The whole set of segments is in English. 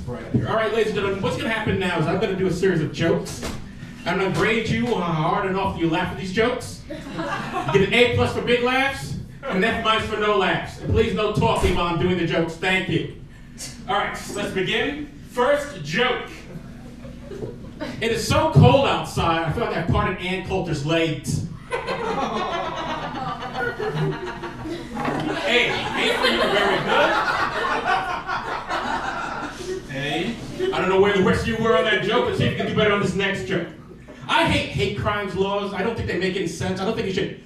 right up here. All right, ladies and gentlemen, what's going to happen now is I'm going to do a series of jokes. I'm going to grade you on how hard and often you laugh at these jokes. You get an A+ for big laughs, and an F- for no laughs. And please no talking while I'm doing the jokes. Thank you. All right, so let's begin. First joke. It is so cold outside, I feel like I parted Ann Coulter's legs. A for you, very good. A. I don't know where the rest of you were on that joke, but see if you can do better on this next joke. I hate hate crimes laws. I don't think they make any sense. I don't think you should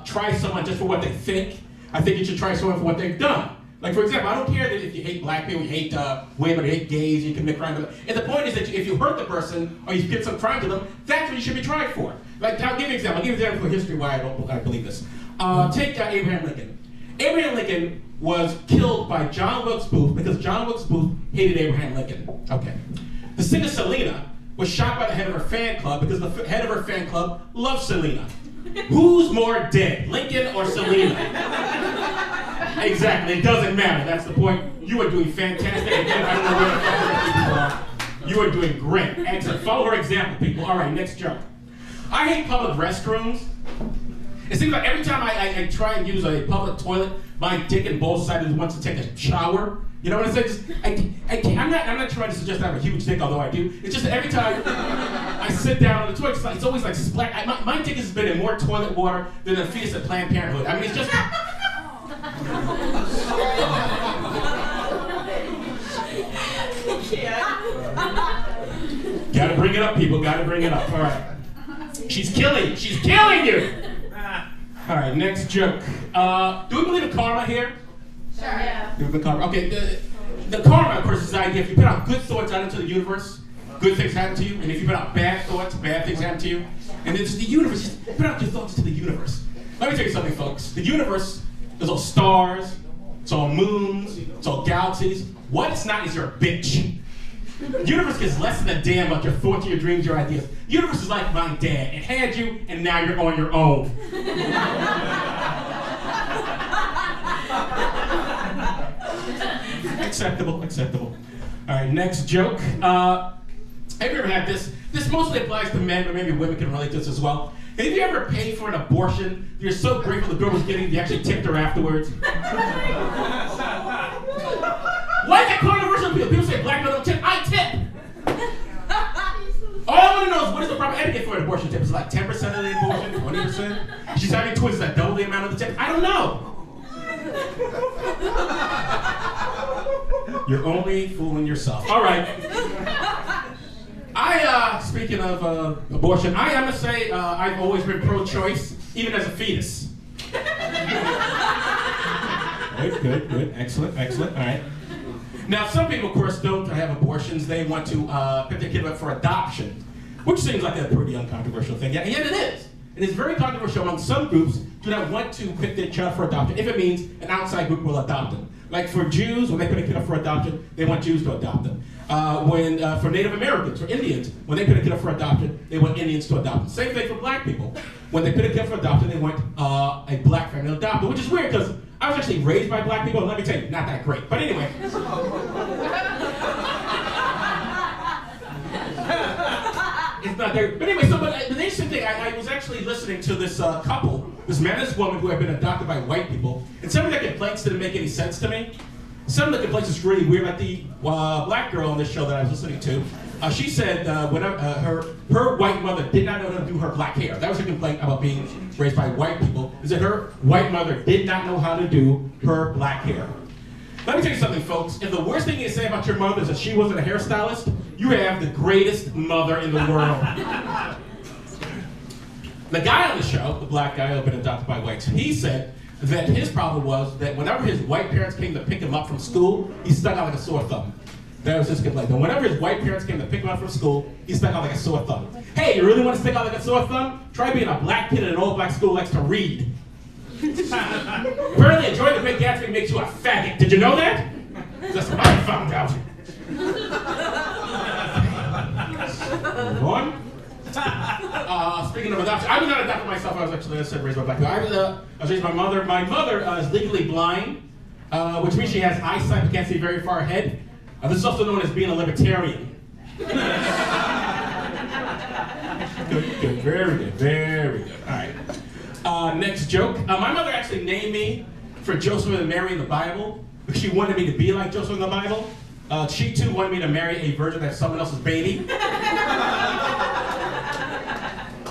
try someone just for what they think. I think you should try someone for what they've done. Like, for example, I don't care that if you hate black people, you hate women, you hate gays, you commit crime. And the point is that if you hurt the person or you commit some crime to them, that's what you should be tried for. Like, I'll give you an example. I'll give you an example for history why I believe this. Take Abraham Lincoln. Abraham Lincoln was killed by John Wilkes Booth because John Wilkes Booth hated Abraham Lincoln. Okay. The singer Selena was shot by the head of her fan club because the head of her fan club loved Selena. Who's more dead, Lincoln or Selena? Exactly, it doesn't matter. That's the point. You are doing fantastic. Again, I don't know where the fuck the rest of you are. You are doing great. Excellent. Follow her example, people. All right, next joke. I hate public restrooms. It seems like every time I try and use a public toilet, my dick and balls decided wants to take a shower. You know what I'm saying? I'm not trying to suggest I have a huge dick, although I do. It's just that every time I sit down on the toilet, it's always like splash. My dick has been in more toilet water than a fetus at Planned Parenthood. I mean, it's just. Gotta bring it up, people. Gotta bring it up. All right. She's killing you. All right, next joke. Do we believe in karma here? Sure. Yeah. The karma. Okay, the karma, of course, is the idea. If you put out good thoughts out into the universe, good things happen to you. And if you put out bad thoughts, bad things happen to you. And it's the universe. Just put out your thoughts to the universe. Let me tell you something, folks. The universe is all stars, it's all moons, it's all galaxies. What it's not is your bitch. The universe gives less than a damn about your thoughts, your dreams, your ideas. The universe is like my dad. It had you, and now you're on your own. Acceptable. All right, next joke. Have you ever had this? This mostly applies to men, but maybe women can relate to this as well. Have you ever paid for an abortion? You're so grateful the girl was getting, you actually tipped her afterwards. Why is that controversial? People say black men don't tip. I tip. All I want to know is what is the proper etiquette for an abortion tip? Is it like 10% of the abortion, 20%? She's having twins, is that double the amount of the tip? I don't know. You're only fooling yourself. All right. Speaking of abortion, I must say I've always been pro-choice, even as a fetus. Good. Excellent. All right. Now, some people, of course, don't have abortions. They want to pick their kid up for adoption, which seems like a pretty uncontroversial thing. Yeah, and yet it is. It is very controversial among some groups do not want to pick their child for adoption if it means an outside group will adopt them. Like for Jews, when they put a kid up for adoption, they want Jews to adopt them. For Native Americans, for Indians, when they put a kid up for adoption, they want Indians to adopt them. Same thing for black people. When they put a kid up for adoption, they want a black family to adopt them, which is weird because I was actually raised by black people, and let me tell you, not that great. But anyway. It's not there. But anyway, the interesting thing, I was actually listening to this couple, this man and this woman who had been adopted by white people, and some of their complaints didn't make any sense to me. Some of the complaints was really weird, like the black girl on this show that I was listening to. She said her white mother did not know how to do her black hair. That was her complaint about being raised by white people, is that her white mother did not know how to do her black hair. Let me tell you something, folks. If the worst thing you say about your mother is that she wasn't a hairstylist, you have the greatest mother in the world. The guy on the show, the black guy who had been adopted by whites, he said that his problem was that whenever his white parents came to pick him up from school, he stuck out like a sore thumb. That was his complaint. And whenever his white parents came to pick him up from school, he stuck out like a sore thumb. Hey, you really want to stick out like a sore thumb? Try being a black kid in an all black school who likes to read. Apparently enjoying The Great Gatsby makes you a faggot. Did you know that? That's what I found out. Move on. Speaking of adoption, I was not adopted myself. I was actually, as I said, raised by black people. I was raised by my mother. My mother is legally blind, which means she has eyesight but can't see very far ahead. This is also known as being a libertarian. Good, very good, very good. All right. Next joke. My mother actually named me for Joseph and Mary in the Bible because she wanted me to be like Joseph in the Bible. She too wanted me to marry a virgin that's someone else's baby.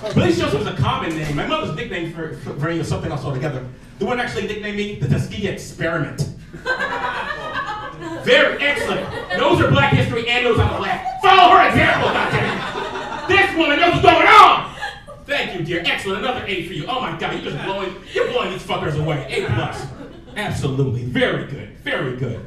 But at least Joseph was a common name. My mother's nickname for something else altogether. The one actually nicknamed me the Tuskegee Experiment. Very excellent. Those are Black history and those on the left. Follow her example, goddammit. This woman knows what's going on. Thank you, dear. Excellent. Another A for you. Oh my God, you're blowing these fuckers away. A+. Absolutely. Very good. Very good.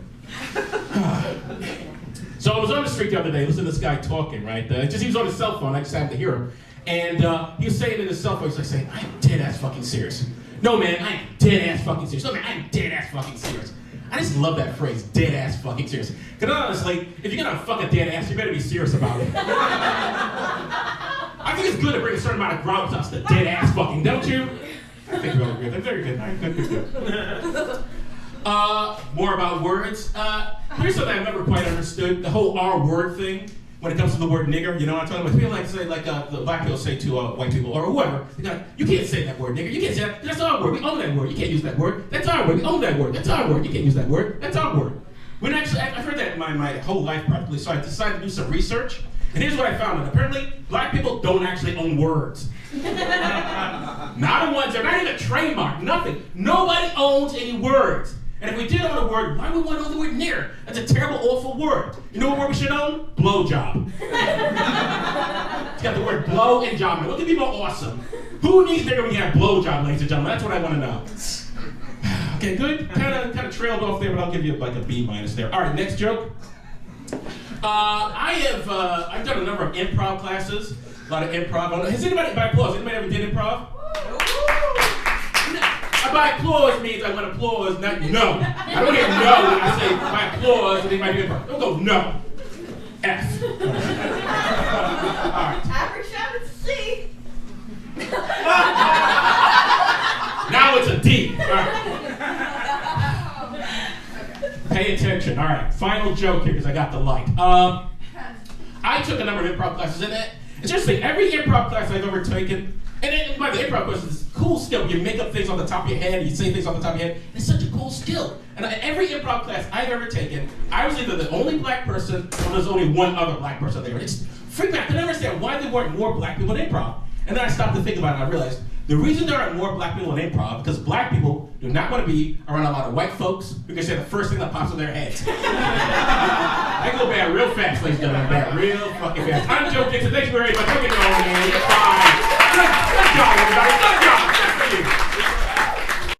So I was on the street the other day, listening to this guy talking, right? He was on his cell phone. I just happened to hear him. And he was saying in his cell phone, he's like saying, I'm dead ass fucking serious. No, man, I'm dead ass fucking serious. No, man, I'm dead ass fucking serious. I just love that phrase, dead ass fucking serious. Because honestly, if you're gonna fuck a dead ass, you better be serious about it. I think it's good to bring a certain amount of gravitas to dead ass fucking, don't you? I think we're all good. That's very good. All right, good. More about words. Here's something I've never quite understood. The whole R word thing. When it comes to the word nigger, you know what I'm talking about? People like to say, like the black people say to white people or whoever, you can't say that word, nigger. You can't say that. That's our word. We own that word. You can't use that word. That's our word. We own that word. That's our word. You can't use that word. That's our word. When actually, I've heard that my whole life practically, so I decided to do some research. And here's what I found. And apparently, black people don't actually own words. Not the ones, they're not even trademarked, nothing. Nobody owns any words. And if we did own a word, why would we want to own the word nigger? That's a terrible, awful word. You know what word we should own? Blowjob. It's got the word blow and job. What could be more awesome? Who needs nigger when you have blowjob, ladies and gentlemen? That's what I want to know. Okay, good. Kind of trailed off there, but I'll give you like a B- there. All right, next joke. I've done a number of improv classes. A lot of improv. Has anybody, by applause, anybody ever did improv? By applause means I want applause, not no. I don't get no when I say by applause, and they might be improv. Don't go no. F. All right. Average out at C. Now it's a D. All right. Pay attention. All right. Final joke here because I got the light. I took a number of improv classes, and it's interesting. Every improv class I've ever taken. And then, by the improv question, it's a cool skill. You make up things on the top of your head, you say things on the top of your head. It's such a cool skill. And every improv class I've ever taken, I was either the only black person or there's only one other black person there. It's freaked me out. I couldn't understand why there weren't more black people in improv. And then I stopped to think about it and I realized the reason there aren't more black people in improv is because black people do not want to be around a lot of white folks who can say the first thing that pops in their heads. I go bad real fast, ladies and gentlemen. Bad real fucking fast. I'm Joe Dixon. Thank you very much.